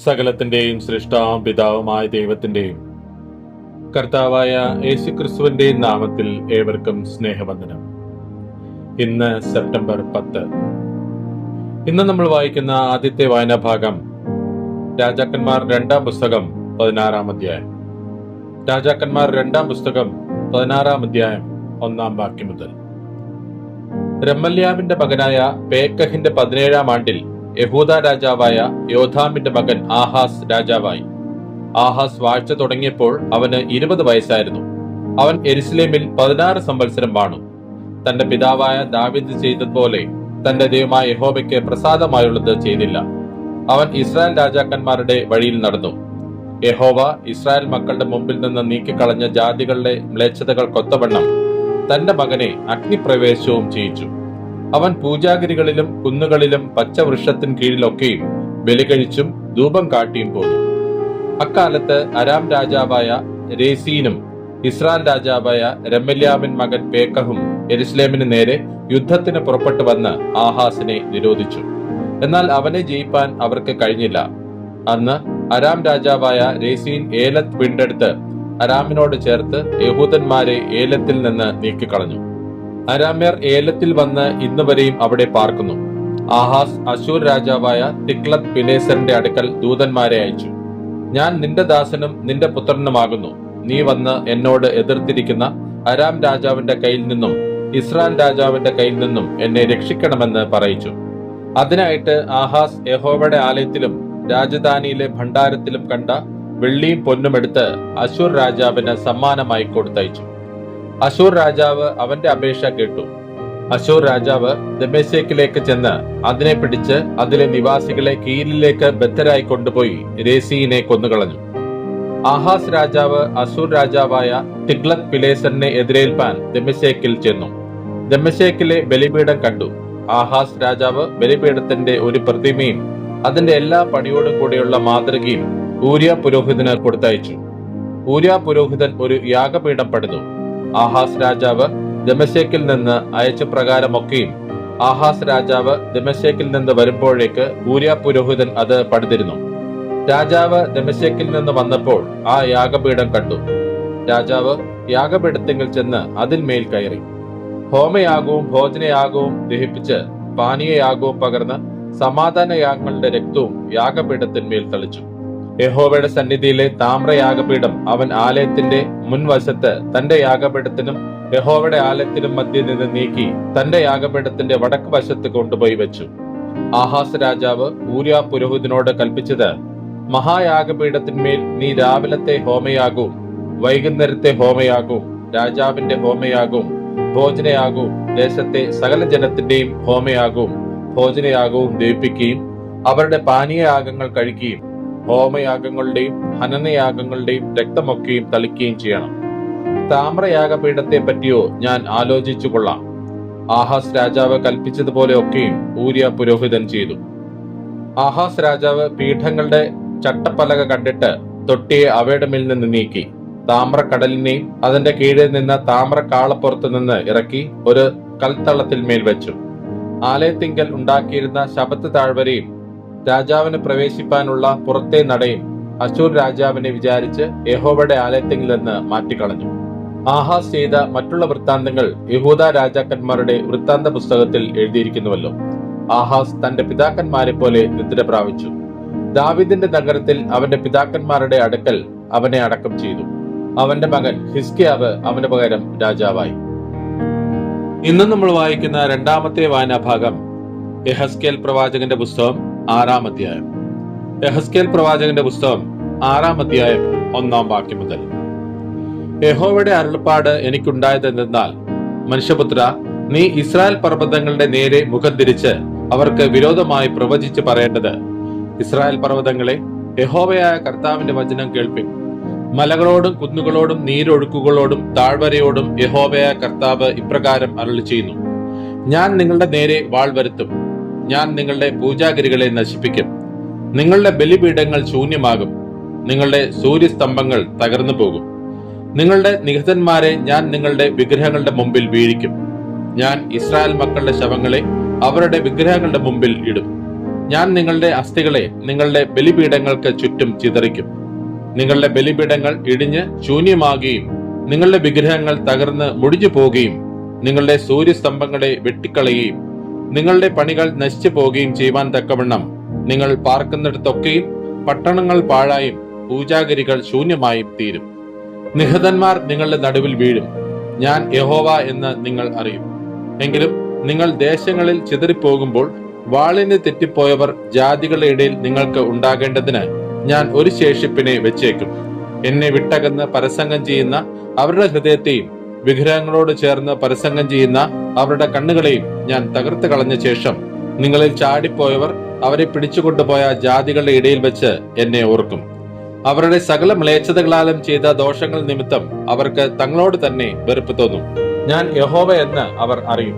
സകലത്തിന്റെയും സൃഷ്ടാവും പിതാവുമായ ദൈവത്തിന്റെയും കർത്താവായ യേശുക്രിസ്തുവിന്റെയും നാമത്തിൽ ഏവർക്കും സ്നേഹവന്ദനം. ഇന്ന് സെപ്റ്റംബർ 10. ഇന്ന് നമ്മൾ വായിക്കുന്ന ആദ്യത്തെ വായനാ ഭാഗം രാജാക്കന്മാർ 2-ാം പുസ്തകം 16-ാം അധ്യായം. രാജാക്കന്മാർ 2-ാം പുസ്തകം 16-ാം അധ്യായം 1-ാം വാക്യം മുതൽ. രമല്യാവിന്റെ മകനായ പേക്കഹിന്റെ 17-ാം ആണ്ടിൽ യഹൂദ രാജാവായ യോഥാമിന്റെ മകൻ ആഹാസ് രാജാവായി. ആഹാസ് വാഴ്ച തുടങ്ങിയപ്പോൾ അവന് 20 വയസ്സായിരുന്നു. അവൻ യെരുശലേമിൽ 16 സംവത്സരം വാണു. തന്റെ പിതാവായ ദാവീദ് ചെയ്തതുപോലെ തന്റെ ദൈവമായ യഹോവയ്ക്ക് പ്രസാദമായുള്ളത് ചെയ്തില്ല. അവൻ ഇസ്രായേൽ രാജാക്കന്മാരുടെ വഴിയിൽ നടന്നു. യഹോവ ഇസ്രായേൽ മക്കളുടെ മുമ്പിൽ നിന്ന് നീക്കിക്കളഞ്ഞ ജാതികളുടെ മ്ലേച്ഛതകൾക്കൊത്തവണ്ണം തന്റെ മകനെ അഗ്നിപ്രവേശവും ചെയ്യിച്ചു. അവൻ പൂജാഗിരികളിലും കുന്നുകളിലും പച്ചവൃക്ഷത്തിൻ കീഴിലൊക്കെയും ബലി കഴിച്ചും ധൂപം കാട്ടിയും പോന്നു. അക്കാലത്ത് അരാം രാജാവായ രേസീനും ഇസ്രായേൽ രാജാവായ രമല്യാവിൻ മകൻ പേക്കഹും യെരുശലേമിന് നേരെ യുദ്ധത്തിന് പുറപ്പെട്ടു വന്ന് ആഹാസിനെ നിരോധിച്ചു. എന്നാൽ അവനെ ജയിപ്പാൻ അവർക്ക് കഴിഞ്ഞില്ല. അന്ന് അരാം രാജാവായ രേസീൻ ഏലത്ത് വീണ്ടെടുത്ത് അരാമിനോട് ചേർത്ത് യഹൂദന്മാരെ ഏലത്തിൽ നിന്ന് നീക്കിക്കളഞ്ഞു. അരാമ്യർ ഏലത്തിൽ വന്ന് ഇന്നുവരെയും അവിടെ പാർക്കുന്നു. ആഹാസ് അശൂർ രാജാവായ തിഗ്ലത്ത് പിലേസറിന്റെ അടുക്കൽ ദൂതന്മാരെ അയച്ചു. ഞാൻ നിന്റെ ദാസനും നിന്റെ പുത്രനുമാകുന്നു. നീ വന്ന് എന്നോട് എതിർത്തിരിക്കുന്ന അരാം രാജാവിന്റെ കയ്യിൽ നിന്നും ഇസ്രായേൽ രാജാവിന്റെ കയ്യിൽ നിന്നും എന്നെ രക്ഷിക്കണമെന്ന് പറയിച്ചു. അതിനായിട്ട് ആഹാസ് യഹോവയുടെ ആലയത്തിലും രാജധാനിയിലെ ഭണ്ഡാരത്തിലും കണ്ട വെള്ളിയും പൊന്നും എടുത്ത് അശൂർ രാജാവിന് സമ്മാനമായി കൊടുത്തയച്ചു. അശൂർ രാജാവ് അവന്റെ അപേക്ഷ കേട്ടു. അശൂർ രാജാവ് ദമേശേക്കിലേക്ക് ചെന്ന് അതിനെ പിടിച്ച് അതിലെ നിവാസികളെ കീലിലേക്ക് ബദ്ധരായി കൊണ്ടുപോയി രേസീനെ കൊന്നുകളഞ്ഞു. ആഹാസ് രാജാവ് അശൂർ രാജാവായ തിഗ്ലത്ത് പിലേസറിനെ എതിരേൽപ്പാൻ ദമേശേക്കിൽ ചെന്നു. ദമേശേക്കിലെ ബലിപീഠം കണ്ടു. ആഹാസ് രാജാവ് ബലിപീഠത്തിന്റെ ഒരു പ്രതിമയും അതിന്റെ എല്ലാ പണിയോടും കൂടെയുള്ള മാതൃകയും ഊരിയ പുരോഹിതന് കൊടുത്തയച്ചു. ഊരിയ പുരോഹിതൻ ഒരു യാഗപീഠം പണിതു. ആഹാസ് രാജാവ് ദമേശേക്കിൽ നിന്ന് അയച്ച പ്രകാരമൊക്കെയും ആഹാസ് രാജാവ് ദമേശേക്കിൽ നിന്ന് വരുമ്പോഴേക്ക് ഊരിയ പുരോഹിതൻ അത് പണിതിരുന്നു. രാജാവ് ദമേശേക്കിൽ നിന്ന് വന്നപ്പോൾ ആ യാഗപീഠം കണ്ടു. രാജാവ് യാഗപീഠത്തിങ്കിൽ ചെന്ന് അതിന്മേൽ കയറി ഹോമയാഗവും ഭോജനയാഗവും ദഹിപ്പിച്ച് പാനീയയാഗവും പകർന്ന് സമാധാനയാഗങ്ങളുടെ രക്തവും യാഗപീഠത്തിന്മേൽ തളിച്ചു. യഹോവയുടെ സന്നിധിയിലെ താമ്രയാഗപീഠം അവൻ ആലയത്തിന്റെ മുൻവശത്ത് തന്റെ യാഗപീഠത്തിനും യഹോവയുടെ ആലയത്തിനും മധ്യ നിന്ന് നീക്കി തന്റെ യാഗപീഠത്തിന്റെ വടക്ക് വശത്ത് കൊണ്ടുപോയി വെച്ചു. ആഹാസ് രാജാവ് ഊരിയ പുരോഹിതനോട് കൽപ്പിച്ചത്, മഹായാഗപീഠത്തിന്മേൽ നീ രാവിലത്തെ ഹോമയാഗവും വൈകുന്നേരത്തെ ഹോമയാഗവും രാജാവിന്റെ ഹോമയാഗവും ഭോജനയാഗവും ദേശത്തെ സകല ജനത്തിന്റെയും ഹോമയാഗവും ഭോജനയാഗവും ദഹിപ്പിക്കുകയും അവരുടെ പാനീയയാഗങ്ങൾ കഴിക്കുകയും ഹോമയാഗങ്ങളുടെയും ഹനനയാഗങ്ങളുടെയും രക്തമൊക്കെയും തളിക്കുകയും ചെയ്യണം. താമ്രയാഗപീഠത്തെ പറ്റിയോ ഞാൻ ആലോചിച്ചു കൊള്ളാം. ആഹാസ് രാജാവ് കൽപ്പിച്ചതുപോലെ ഒക്കെയും ഊരിയ പുരോഹിതൻ ചെയ്തു. ആഹാസ് രാജാവ് പീഠങ്ങളുടെ ചട്ടപ്പലക കണ്ടിട്ട് തൊട്ടിയെ അവയുടെ മേൽ നിന്ന് നീക്കി താമ്രക്കടലിനെയും അതിന്റെ കീഴിൽ നിന്ന് താമ്ര കാളപ്പുറത്ത് നിന്ന് ഇറക്കി ഒരു കൽത്തളത്തിൽ മേൽ വെച്ചു. ആലയത്തിങ്കൽ ഉണ്ടാക്കിയിരുന്ന ശബത്ത് താഴ്വരയും രാജാവിന് പ്രവേശിപ്പാനുള്ള പുറത്തെ നടയും അശൂർ രാജാവിനെ വിചാരിച്ച് യഹോവയുടെ ആലയത്തിൽ നിന്ന് മാറ്റിക്കളഞ്ഞു. ആഹാസ് ചെയ്ത മറ്റുള്ള വൃത്താന്തങ്ങൾ യഹൂദ രാജാക്കന്മാരുടെ വൃത്താന്ത പുസ്തകത്തിൽ എഴുതിയിരിക്കുന്നുവല്ലോ. ആഹാസ് തന്റെ പിതാക്കന്മാരെ പോലെ നിദ്ര പ്രാപിച്ചു. ദാവീദിന്റെ നഗരത്തിൽ അവന്റെ പിതാക്കന്മാരുടെ അടുക്കൽ അവനെ അടക്കം ചെയ്തു. അവന്റെ മകൻ ഹിസ്കിയാവ് അവന് പകരം രാജാവായി. ഇന്ന് നമ്മൾ വായിക്കുന്ന രണ്ടാമത്തെ വായനാഭാഗം യെഹസ്കേൽ പ്രവാചകന്റെ പുസ്തകം 6-ാം അധ്യായം. യെഹസ്കേൽ പ്രവാചകന്റെ പുസ്തകം 6-ാം അധ്യായം 1-ാം വാക്യം മുതൽ. യഹോവയുടെ അരുളപ്പാട് എനിക്കുണ്ടായതെന്നാൽ, മനുഷ്യപുത്ര, നീ ഇസ്രായേൽ പർവ്വതങ്ങളുടെ നേരെ മുഖം തിരിച്ച് അവർക്ക് വിരോധമായി പ്രവചിച്ച് പറയേണ്ടത്, ഇസ്രായേൽ പർവ്വതങ്ങളെ, യഹോവയായ കർത്താവിന്റെ വചനം കേൾപ്പിൻ. മലകളോടും കുന്നുകളോടും നീരൊഴുക്കുകളോടും താഴ്വരയോടും യഹോവയായ കർത്താവ് ഇപ്രകാരം അരുളി ചെയ്യുന്നു, ഞാൻ നിങ്ങളുടെ നേരെ വാൾ വരുത്തും. ഞാൻ നിങ്ങളുടെ പൂജാഗിരികളെ നശിപ്പിക്കും. നിങ്ങളുടെ ബലിപീഠങ്ങൾ ശൂന്യമാകും. നിങ്ങളുടെ സൂര്യസ്തംഭങ്ങൾ തകർന്നു പോകും. നിങ്ങളുടെ നിഹതന്മാരെ ഞാൻ നിങ്ങളുടെ വിഗ്രഹങ്ങളുടെ മുമ്പിൽ വീഴിക്കും. ഞാൻ ഇസ്രായേൽ മക്കളുടെ ശവങ്ങളെ അവരുടെ വിഗ്രഹങ്ങളുടെ മുമ്പിൽ ഇടും. ഞാൻ നിങ്ങളുടെ അസ്ഥികളെ നിങ്ങളുടെ ബലിപീഠങ്ങൾക്ക് ചുറ്റും ചിതറിക്കും. നിങ്ങളുടെ ബലിപീഠങ്ങൾ ഇടിഞ്ഞ് ശൂന്യമാകുകയും നിങ്ങളുടെ വിഗ്രഹങ്ങൾ തകർന്ന് മുടിഞ്ഞു പോവുകയും നിങ്ങളുടെ സൂര്യസ്തംഭങ്ങളെ വെട്ടിക്കളയുകയും നിങ്ങളുടെ പണികൾ നശിച്ചു പോവുകയും ചെയ്യുവാൻ തക്കവണ്ണം നിങ്ങൾ പാർക്കുന്നിടത്തൊക്കെയും പട്ടണങ്ങൾ പാഴായും പൂജാഗിരികൾ ശൂന്യമായും തീരും. നിഹതന്മാർ നിങ്ങളുടെ നടുവിൽ വീഴും. ഞാൻ യഹോവ എന്ന് നിങ്ങൾ അറിയും. എങ്കിലും നിങ്ങൾ ദേശങ്ങളിൽ ചിതറിപ്പോകുമ്പോൾ വാളിന് തെറ്റിപ്പോയവർ ജാതികളുടെ ഇടയിൽ നിങ്ങൾക്ക് ഉണ്ടാകേണ്ടതിന് ഞാൻ ഒരു ശേഷിപ്പിനെ വെച്ചേക്കും. എന്നെ വിട്ടകന്ന് പരസംഗം ചെയ്യുന്ന അവരുടെ ഹൃദയത്തെയും വിഗ്രഹങ്ങളോട് ചേർന്ന് പരസംഗം ചെയ്യുന്ന അവരുടെ കണ്ണുകളെയും ഞാൻ തകർത്ത് കളഞ്ഞ ശേഷം നിങ്ങളിൽ ചാടിപ്പോയവർ അവരെ പിടിച്ചുകൊണ്ടുപോയ ജാതികളുടെ ഇടയിൽ വെച്ച് എന്നെ ഓർക്കും. അവരുടെ സകല മ്ലേച്ഛതകളാലും ചെയ്ത ദോഷങ്ങൾ നിമിത്തം അവർക്ക് തങ്ങളോട് തന്നെ വെറുപ്പ് തോന്നും. ഞാൻ യഹോവ എന്ന് അവർ അറിയും.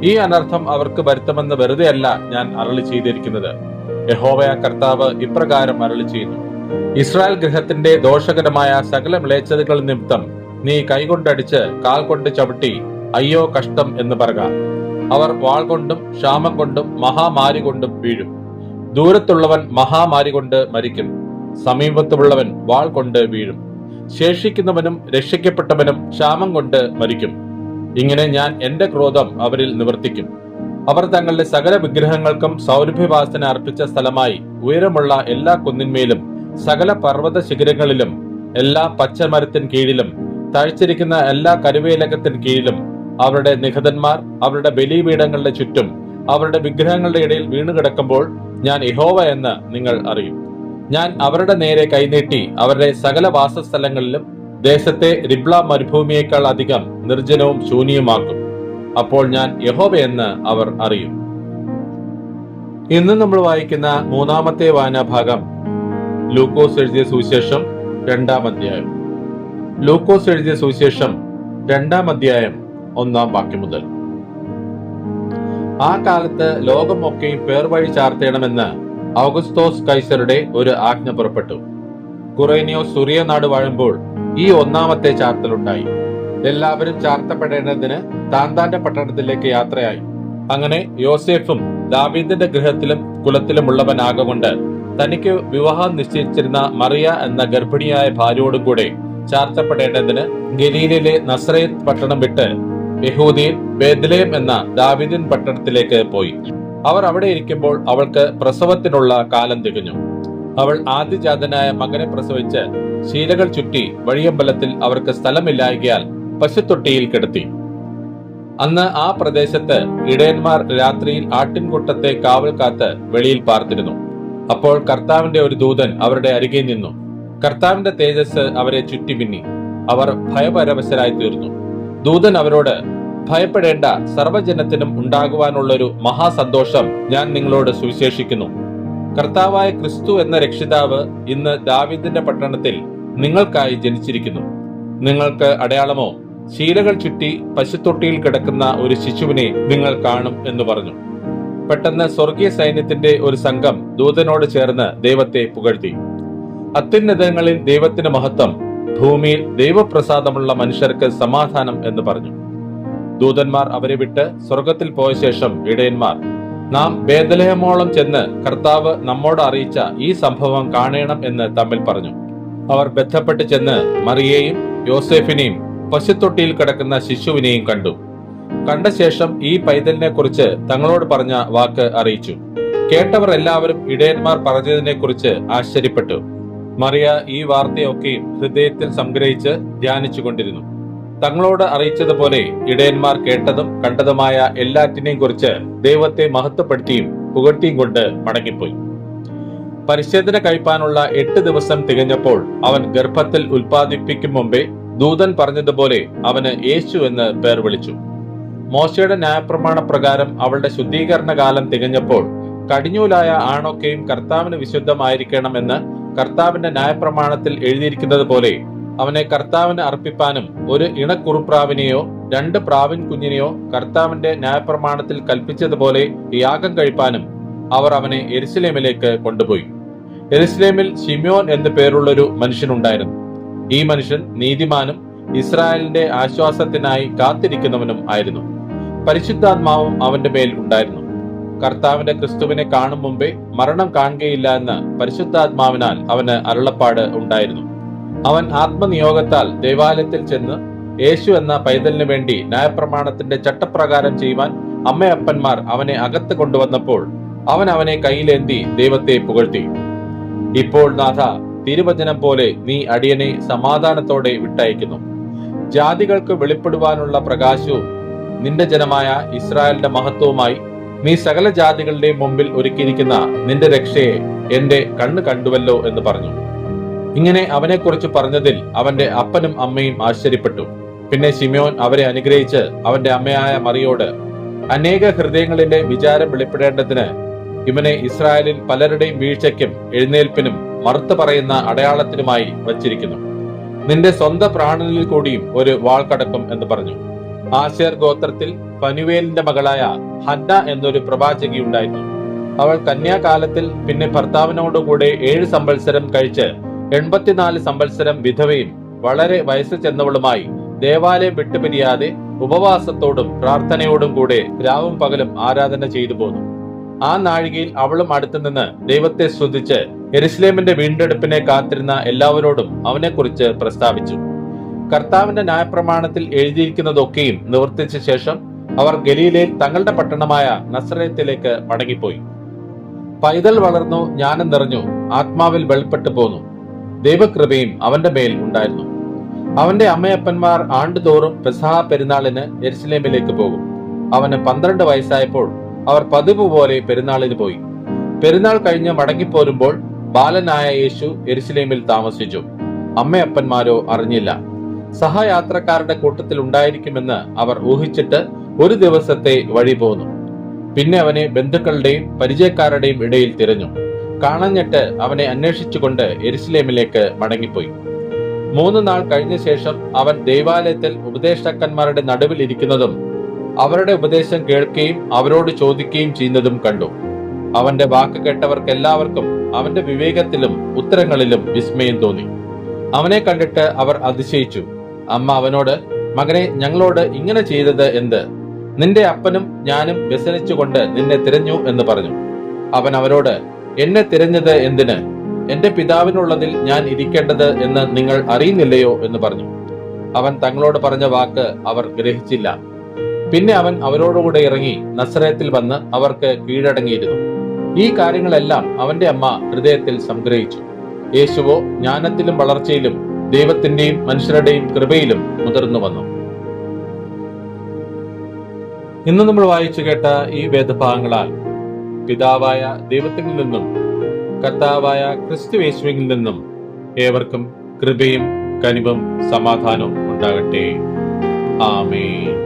ഈ അനർത്ഥം അവർക്ക് വരുത്തുമെന്ന് വെറുതെയല്ല ഞാൻ അരുളി ചെയ്തിരിക്കുന്നത്. യഹോവയായ കർത്താവ് ഇപ്രകാരം അരുളി ചെയ്യുന്നു: ഇസ്രായേൽ ഗൃഹത്തിന്റെ ദോഷകരമായ സകല മ്ലേച്ഛതകൾ നിമിത്തം നീ കൈകൊണ്ടടിച്ച് കാൽ കൊണ്ട് ചവിട്ടി അയ്യോ കഷ്ടം എന്ന് പറക. അവർ വാൾ കൊണ്ടും ക്ഷാമം കൊണ്ടും മഹാമാരി കൊണ്ടും വീഴും. ദൂരത്തുള്ളവൻ മഹാമാരി കൊണ്ട് മരിക്കും. സമീപത്തുള്ളവൻ വാൾ കൊണ്ട് വീഴും. ശേഷിക്കുന്നവനും രക്ഷിക്കപ്പെട്ടവനും ക്ഷാമം കൊണ്ട് മരിക്കും. ഇങ്ങനെ ഞാൻ എന്റെ ക്രോധം അവരിൽ നിവർത്തിക്കും. അവർ തങ്ങളുടെ സകല വിഗ്രഹങ്ങൾക്കും സൗരഭ്യവാസന അർപ്പിച്ച സ്ഥലമായി ഉയരമുള്ള എല്ലാ കുന്നിന്മേലും സകല പർവ്വത ശിഖരങ്ങളിലും എല്ലാ പച്ചമരത്തിൻ കീഴിലും തഴച്ചിരിക്കുന്ന എല്ലാ കരുവേലകത്തിൻ കീഴിലും അവരുടെ നിഹതന്മാർ അവരുടെ ബലിപീഠങ്ങളുടെ ചുറ്റും അവരുടെ വിഗ്രഹങ്ങളുടെ ഇടയിൽ വീണുകിടക്കുമ്പോൾ ഞാൻ യഹോവ എന്ന് നിങ്ങൾ അറിയും. ഞാൻ അവരുടെ നേരെ കൈനീട്ടി അവരുടെ സകല വാസസ്ഥലങ്ങളിലും ദേശത്തെ റിബ്ല മരുഭൂമിയേക്കാൾ അധികം നിർജ്ജനവും ശൂന്യവുമാക്കും. അപ്പോൾ ഞാൻ യഹോവയെന്ന് അവർ അറിയും. ഇന്ന് നമ്മൾ വായിക്കുന്ന മൂന്നാമത്തെ വായനാഭാഗം ലൂക്കോസ് എഴുതിയ സുവിശേഷം 2-ാം അധ്യായം. ലൂക്കോസ് എഴുതിയ സുവിശേഷം 2-ാം അധ്യായം 1-ാം വാക്യം മുതൽ. ആ കാലത്ത് ലോകമൊക്കെയും പേർവഴി ചാർത്തേണമെന്ന് ഔഗസ്തോസ് കൈസറുടെ ഒരു ആജ്ഞ പുറപ്പെട്ടു. കുറേനിയോസ് സുറിയ നാട് വാഴുമ്പോൾ ഈ 1-ാമത്തെ ചാർത്തലുണ്ടായി. എല്ലാവരും ചാർത്തപ്പെടേണ്ടതിന് താന്താന്റെ പട്ടണത്തിലേക്ക് യാത്രയായി. അങ്ങനെ യോസേഫും ദാവീദിന്റെ ഗൃഹത്തിലും കുലത്തിലുമുള്ളവനാകൊണ്ട് തനിക്ക് വിവാഹം നിശ്ചയിച്ചിരുന്ന മറിയ എന്ന ഗർഭിണിയായ ഭാര്യയോടും കൂടെ ചാർത്തപ്പെടേണ്ടതിന് ഗലീലയിലെ നസ്രയത്ത് പട്ടണം വിട്ട് യഹൂദിയിൽ ബേത്ലഹേം എന്ന ദാവീദിൻ പട്ടണത്തിലേക്ക് പോയി. അവർ അവിടെ ഇരിക്കുമ്പോൾ അവൾക്ക് പ്രസവത്തിനുള്ള കാലം തികഞ്ഞു. അവൾ ആദ്യജാതനായ മകനെ പ്രസവിച്ച് ശീലകൾ ചുറ്റി വഴിയമ്പലത്തിൽ അവർക്ക് സ്ഥലമില്ലായകയാൽ പശുത്തൊട്ടിയിൽ കിടത്തി. അന്ന് ആ പ്രദേശത്ത് ഇടയന്മാർ രാത്രിയിൽ ആട്ടിൻകൂട്ടത്തെ കാവൽ കാത്ത് വെളിയിൽ പാർത്തിരുന്നു. അപ്പോൾ കർത്താവിന്റെ ഒരു ദൂതൻ അവരുടെ അരികെ നിന്നു. കർത്താവിന്റെ തേജസ് അവരെ ചുറ്റി മിന്നി. അവർ ഭയപരവശരായി തീർന്നു. ദൂതൻ അവരോട്, ഭയപ്പെടേണ്ട, സർവ്വജനത്തിനും ഉണ്ടാകുവാനുള്ളൊരു മഹാസന്തോഷം ഞാൻ നിങ്ങളോട് സുവിശേഷിക്കുന്നു. കർത്താവായ ക്രിസ്തു എന്ന രക്ഷിതാവ് ഇന്ന് ദാവീദിന്റെ പട്ടണത്തിൽ നിങ്ങൾക്കായി ജനിച്ചിരിക്കുന്നു. നിങ്ങൾക്ക് അടയാളമോ, ശീലകൾ ചുറ്റി പശുത്തൊട്ടിയിൽ കിടക്കുന്ന ഒരു ശിശുവിനെ നിങ്ങൾ കാണും എന്ന് പറഞ്ഞു. പെട്ടെന്ന് സ്വർഗീയ സൈന്യത്തിന്റെ ഒരു സംഘം ദൂതനോട് ചേർന്ന് ദൈവത്തെ പുകഴ്ത്തി. അത്യുന്നതങ്ങളിൽ ദൈവത്തിന് മഹത്വം, ഭൂമിയിൽ ദൈവപ്രസാദമുള്ള മനുഷ്യർക്ക് സമാധാനം എന്ന് പറഞ്ഞു. ദൂതന്മാർ അവരെ വിട്ട് സ്വർഗത്തിൽ പോയ ശേഷം ഇടയന്മാർ, നാം ബേത്ലഹേമോളം ചെന്ന് കർത്താവ് നമ്മോട് അറിയിച്ച ഈ സംഭവം കാണണം എന്ന് തമ്മിൽ പറഞ്ഞു. അവർ ബന്ധപ്പെട്ട് ചെന്ന് മറിയയെയും യോസേഫിനെയും പശുത്തൊട്ടിയിൽ കിടക്കുന്ന ശിശുവിനെയും കണ്ടു. കണ്ട ശേഷം ഈ പൈതലിനെ കുറിച്ച് തങ്ങളോട് പറഞ്ഞ വാക്ക് അറിയിച്ചു. കേട്ടവർ എല്ലാവരും ഇടയന്മാർ പറഞ്ഞതിനെ കുറിച്ച് ആശ്ചര്യപ്പെട്ടു. മറിയ ഈ വാർത്തയൊക്കെയും ഹൃദയത്തിൽ സംഗ്രഹിച്ച് ധ്യാനിച്ചു കൊണ്ടിരുന്നു. തങ്ങളോട് അറിയിച്ചതുപോലെ ഇടയന്മാർ കേട്ടതും കണ്ടതുമായ എല്ലാറ്റിനെയും കുറിച്ച് ദൈവത്തെ മഹത്വപ്പെടുത്തിയും പുകഴ്ത്തിയും കൊണ്ട് മടങ്ങിപ്പോയി. പരിച്ഛേദന കഴിപ്പാനുള്ള 8 ദിവസം തികഞ്ഞപ്പോൾ അവൻ ഗർഭത്തിൽ ഉൽപ്പാദിപ്പിക്കും മുമ്പേ ദൂതൻ പറഞ്ഞതുപോലെ അവന് യേശു എന്ന് പേർ വിളിച്ചു. മോശയുടെ ന്യായപ്രമാണ പ്രകാരം അവളുടെ ശുദ്ധീകരണ കാലം തികഞ്ഞപ്പോൾ കടിഞ്ഞൂലായ ആണൊക്കെയും കർത്താവിന് വിശുദ്ധമായിരിക്കണമെന്ന് കർത്താവിന്റെ ന്യായപ്രമാണത്തിൽ എഴുതിയിരിക്കുന്നത് പോലെ അവനെ കർത്താവിന് അർപ്പിപ്പാനും ഒരു ഇണക്കുറുപ്രാവിനെയോ 2 പ്രാവിൻ കുഞ്ഞിനെയോ കർത്താവിന്റെ ന്യായപ്രമാണത്തിൽ കൽപ്പിച്ചതുപോലെ യാഗം കഴിപ്പാനും അവർ അവനെ യെരുശലേമിലേക്ക് കൊണ്ടുപോയി. യെരുശലേമിൽ ശിമ്യോൻ എന്നു പേരുള്ളൊരു മനുഷ്യനുണ്ടായിരുന്നു. ഈ മനുഷ്യൻ നീതിമാനും ഇസ്രായേലിന്റെ ആശ്വാസത്തിനായി കാത്തിരിക്കുന്നവനും ആയിരുന്നു. പരിശുദ്ധാത്മാവും അവന്റെ മേൽ ഉണ്ടായിരുന്നു. കർത്താവിന്റെ ക്രിസ്തുവിനെ കാണും മുമ്പേ മരണം കാണുകയില്ല എന്ന് പരിശുദ്ധാത്മാവിനാൽ അവന് അരുളപ്പാട് ഉണ്ടായിരുന്നു. അവൻ ആത്മനിയോഗത്താൽ ദേവാലയത്തിൽ ചെന്ന് യേശു എന്ന പൈതലിനു വേണ്ടി ന്യായപ്രമാണത്തിന്റെ ചട്ടപ്രകാരം ചെയ്യുവാൻ അമ്മയപ്പന്മാർ അവനെ അകത്ത് കൊണ്ടുവന്നപ്പോൾ അവൻ അവനെ കയ്യിലേന്തി ദൈവത്തെ പുകഴ്ത്തി. ഇപ്പോൾ നാഥ, തിരുവചനം പോലെ നീ അടിയനെ സമാധാനത്തോടെ വിട്ടയക്കുന്നു. ജാതികൾക്ക് വെളിപ്പെടുവാനുള്ള പ്രകാശവും നിന്റെ ജനമായ ഇസ്രായേലിന്റെ മഹത്വവുമായി നീ സകല ജാതികളുടെയും മുമ്പിൽ ഒരുക്കിയിരിക്കുന്ന നിന്റെ രക്ഷയെ എന്റെ കണ്ണ് കണ്ടുവല്ലോ എന്ന് പറഞ്ഞു. ഇങ്ങനെ അവനെക്കുറിച്ച് പറഞ്ഞതിൽ അവന്റെ അപ്പനും അമ്മയും ആശ്ചര്യപ്പെട്ടു. പിന്നെ ശിമയോൻ അവരെ അനുഗ്രഹിച്ച് അവന്റെ അമ്മയായ മറിയോട്, അനേക ഹൃദയങ്ങളിലെ വിചാരം വെളിപ്പെടേണ്ടതിന് ഇവനെ ഇസ്രായേലിൽ പലരുടെയും വീഴ്ചയ്ക്കും എഴുന്നേൽപ്പിനും മറുത്തു പറയുന്ന അടയാളത്തിനുമായി വച്ചിരിക്കുന്നു. നിന്റെ സ്വന്തം പ്രാണനിൽ കൂടിയും ഒരു വാൾ കടക്കും എന്ന് പറഞ്ഞു. ആശേർ ഗോത്രത്തിൽ ഫനുവേലിന്റെ മകളായ ഹന്ന എന്നൊരു പ്രവാചകി ഉണ്ടായിരുന്നു. അവൾ കന്യാകാലത്തിൽ പിന്നെ ഭർത്താവിനോടുകൂടെ 7 സംവത്സരം കഴിച്ച് 84 സംവത്സരം വിധവയും വളരെ വയസ്സ് ചെന്നവളുമായി ദേവാലയം വിട്ടുപിരിയാതെ ഉപവാസത്തോടും പ്രാർത്ഥനയോടും കൂടെ രാവും പകലും ആരാധന ചെയ്തു പോന്നു. ആ നാഴികയിൽ അവളും അടുത്തുനിന്ന് ദൈവത്തെ സ്തുതിച്ച് യെരുശലേമിന്റെ വീണ്ടെടുപ്പിനെ കാത്തിരുന്ന എല്ലാവരോടും അവനെക്കുറിച്ച് പ്രസ്താവിച്ചു. കർത്താവിന്റെ ന്യായപ്രമാണത്തിൽ എഴുതിയിരിക്കുന്നതൊക്കെയും നിവർത്തിച്ച ശേഷം അവർ ഗലീലയിൽ തങ്ങളുടെ പട്ടണമായ നസറേത്തിലേക്ക് മടങ്ങിപ്പോയി. പൈതൽ വളർന്നു, ജ്ഞാനം നിറഞ്ഞു, ആത്മാവിൽ വെളിപ്പെട്ടു പോന്നു. ദൈവകൃപയും അവന്റെ മേൽ ഉണ്ടായിരുന്നു. അവന്റെ അമ്മയപ്പന്മാർ ആണ്ടുതോറും പെസഹ പെരുന്നാളിന് യെരുശലേമിലേക്ക് പോകും. അവന് 12 വയസ്സായപ്പോൾ അവർ പതിവ് പോലെ പെരുന്നാളിന് പോയി. പെരുന്നാൾ കഴിഞ്ഞ് മടങ്ങിപ്പോരുമ്പോൾ ബാലനായ യേശു യെരുശലേമിൽ താമസിച്ചു. അമ്മയപ്പന്മാരോ അറിഞ്ഞില്ല. സഹയാത്രക്കാരുടെ കൂട്ടത്തിൽ ഉണ്ടായിരിക്കുമെന്ന് അവർ ഊഹിച്ചിട്ട് ഒരു ദിവസത്തെ വഴി പോന്നു. പിന്നെ അവനെ ബന്ധുക്കളുടെയും പരിചയക്കാരുടെയും ഇടയിൽ തിരഞ്ഞു. കാണഞ്ഞിട്ട് അവനെ അന്വേഷിച്ചുകൊണ്ട് യെരുശലേമിലേക്ക് മടങ്ങിപ്പോയി. 3 നാൾ കഴിഞ്ഞ ശേഷം അവൻ ദൈവാലയത്തിൽ ഉപദേഷ്ടാക്കന്മാരുടെ നടുവിൽ ഇരിക്കുന്നതും അവരുടെ ഉപദേശം കേൾക്കുകയും അവരോട് ചോദിക്കുകയും ചെയ്യുന്നതും കണ്ടു. അവന്റെ വാക്ക് കേട്ടവർക്കെല്ലാവർക്കും അവന്റെ വിവേകത്തിലും ഉത്തരങ്ങളിലും വിസ്മയം തോന്നി. അവനെ കണ്ടിട്ട് അവർ അതിശയിച്ചു. അമ്മ അവനോട്, മകനെ, ഞങ്ങളോട് ഇങ്ങനെ ചെയ്തത് എന്ത്? നിന്റെ അപ്പനും ഞാനും വ്യസനിച്ചുകൊണ്ട് നിന്നെ തിരഞ്ഞു എന്ന് പറഞ്ഞു. അവൻ അവരോട്, എന്നെ തിരഞ്ഞത് എന്തിന്? എന്റെ പിതാവിനുള്ളതിൽ ഞാൻ ഇരിക്കേണ്ടത് എന്ന് നിങ്ങൾ അറിയുന്നില്ലയോ എന്ന് പറഞ്ഞു. അവൻ തങ്ങളോട് പറഞ്ഞ വാക്ക് അവർ ഗ്രഹിച്ചില്ല. പിന്നെ അവൻ അവരോടുകൂടെ ഇറങ്ങി നസറേത്തിൽ വന്ന് അവർക്ക് കീഴടങ്ങിയിരുന്നു. ഈ കാര്യങ്ങളെല്ലാം അവന്റെ അമ്മ ഹൃദയത്തിൽ സംഗ്രഹിച്ചു. യേശുവോ ജ്ഞാനത്തിലും വളർച്ചയിലും ദൈവത്തിന്റെയും മനുഷ്യരുടെയും കൃപയിലും മുതിർന്നു വന്നു. ഇന്ന് നമ്മൾ വായിച്ചു കേട്ട ഈ വേദഭാഗങ്ങളാൽ പിതാവായ ദൈവത്തിൽ നിന്നും കർത്താവായ ക്രിസ്തു യേശുവിൽ നിന്നും ഏവർക്കും കൃപയും കനിവും സമാധാനവും ഉണ്ടാകട്ടെ. ആമേൻ.